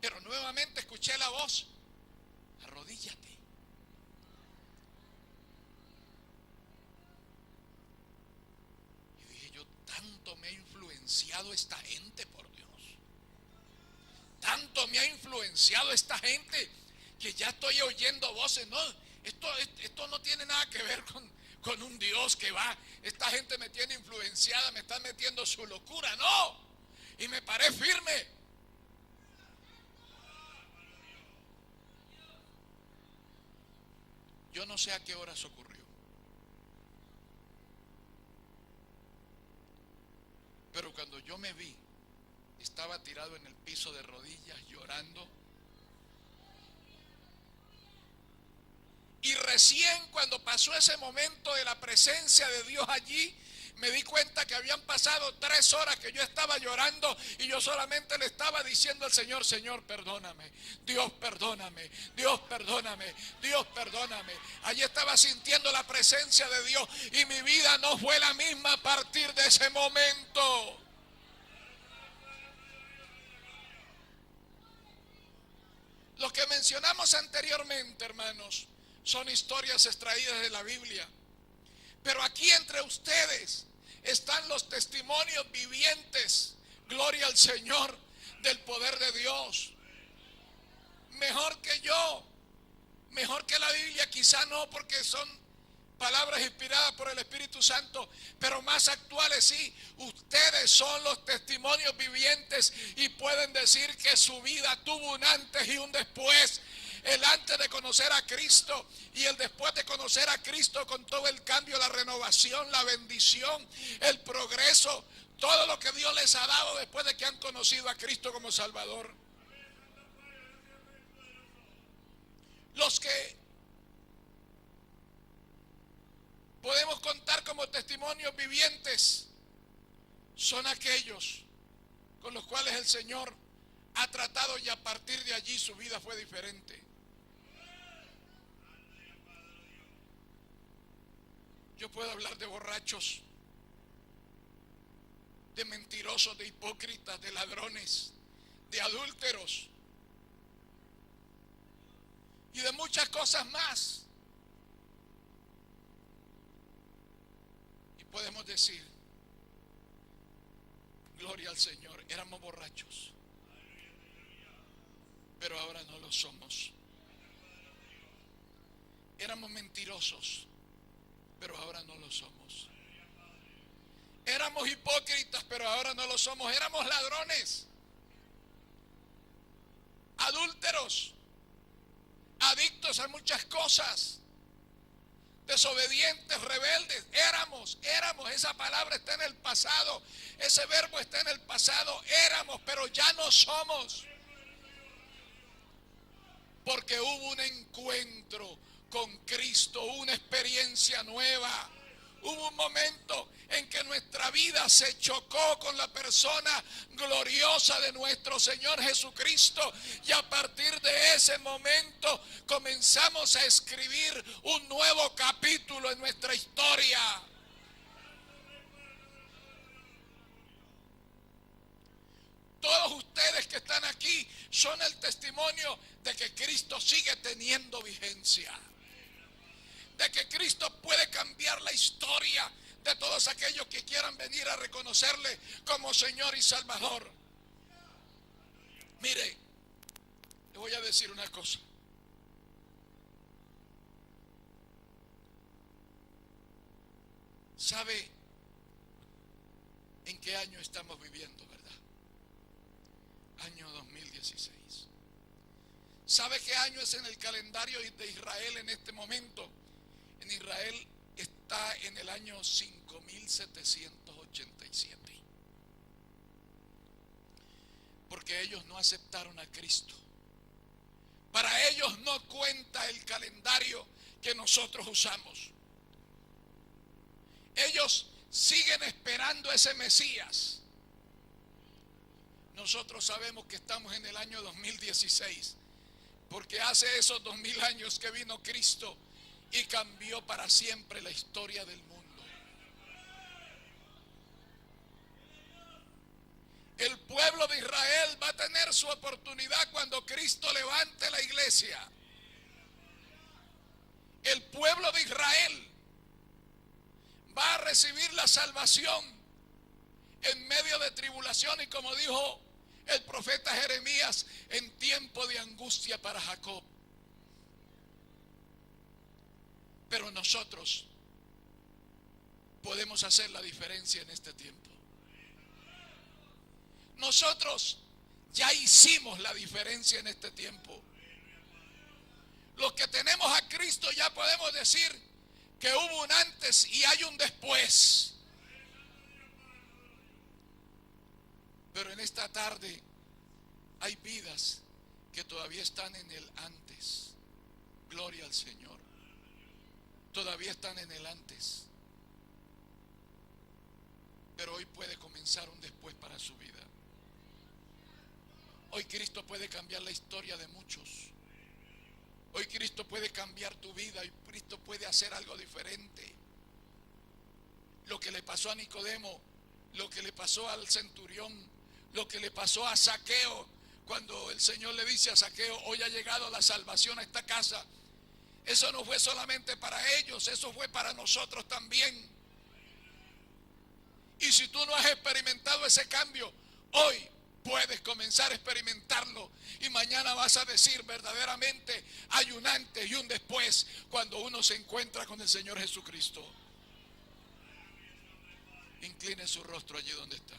Pero nuevamente escuché la voz, arrodíllate. Y dije yo, tanto me ha influenciado esta gente, por Dios. Tanto me ha influenciado esta gente que ya estoy oyendo voces. No, esto no tiene nada que ver con un Dios que va. Esta gente me tiene influenciada, me está metiendo su locura. No. Y me paré firme. Yo no sé a qué horas ocurrió. Pero cuando yo me vi, estaba tirado en el piso de rodillas llorando. Y recién cuando pasó ese momento de la presencia de Dios allí, me di cuenta que habían pasado 3 horas que yo estaba llorando y yo solamente le estaba diciendo al Señor, Señor, perdóname, Dios, perdóname, Dios, perdóname, Dios, perdóname. Allí estaba sintiendo la presencia de Dios y mi vida no fue la misma a partir de ese momento. Lo que mencionamos anteriormente, hermanos, son historias extraídas de la Biblia. Pero aquí entre ustedes están los testimonios vivientes, gloria al Señor, del poder de Dios. Mejor que yo, mejor que la Biblia, quizá no, porque son palabras inspiradas por el Espíritu Santo, pero más actuales sí. Ustedes son los testimonios vivientes y pueden decir que su vida tuvo un antes y un después. El antes de conocer a Cristo y el después de conocer a Cristo, con todo el cambio, la renovación, la bendición, el progreso, todo lo que Dios les ha dado después de que han conocido a Cristo como Salvador. Los que podemos contar como testimonios vivientes son aquellos con los cuales el Señor ha tratado y a partir de allí su vida fue diferente. Yo puedo hablar de borrachos, de mentirosos, de hipócritas, de ladrones, de adúlteros y de muchas cosas más. Y podemos decir, gloria al Señor, éramos borrachos, pero ahora no lo somos. Éramos mentirosos, pero ahora no lo somos. Éramos hipócritas, pero ahora no lo somos. Éramos ladrones, adúlteros, adictos a muchas cosas, desobedientes, rebeldes. Éramos, esa palabra está en el pasado, ese verbo está en el pasado, éramos, pero ya no somos. Porque hubo un encuentro con Cristo, una experiencia nueva. Hubo un momento en que nuestra vida se chocó con la persona gloriosa de nuestro Señor Jesucristo, y a partir de ese momento comenzamos a escribir un nuevo capítulo en nuestra historia. Todos ustedes que están aquí son el testimonio de que Cristo sigue teniendo vigencia, de que Cristo puede cambiar la historia de todos aquellos que quieran venir a reconocerle como Señor y Salvador. Mire, le voy a decir una cosa. ¿Sabe en qué año estamos viviendo, verdad? Año 2016. ¿Sabe qué año es en el calendario de Israel en este momento? En Israel está en el año 5787. Porque ellos no aceptaron a Cristo. Para ellos no cuenta el calendario que nosotros usamos. Ellos siguen esperando ese Mesías. Nosotros sabemos que estamos en el año 2016, porque hace esos 2000 años que vino Cristo y cambió para siempre la historia del mundo. El pueblo de Israel va a tener su oportunidad cuando Cristo levante la iglesia. El pueblo de Israel va a recibir la salvación en medio de tribulación, y como dijo el profeta Jeremías, en tiempo de angustia para Jacob. Pero nosotros podemos hacer la diferencia en este tiempo. Nosotros ya hicimos la diferencia en este tiempo. Los que tenemos a Cristo ya podemos decir que hubo un antes y hay un después. Pero en esta tarde hay vidas que todavía están en el antes. Gloria al Señor. Todavía están en el antes. Pero hoy puede comenzar un después para su vida. Hoy Cristo puede cambiar la historia de muchos. Hoy Cristo puede cambiar tu vida. Y Cristo puede hacer algo diferente. Lo que le pasó a Nicodemo, lo que le pasó al centurión, lo que le pasó a Zaqueo, cuando el Señor le dice a Zaqueo: hoy ha llegado la salvación a esta casa. Eso no fue solamente para ellos, eso fue para nosotros también. Y si tú no has experimentado ese cambio, hoy puedes comenzar a experimentarlo, y mañana vas a decir: verdaderamente hay un antes y un después cuando uno se encuentra con el Señor Jesucristo. Incline su rostro allí donde está.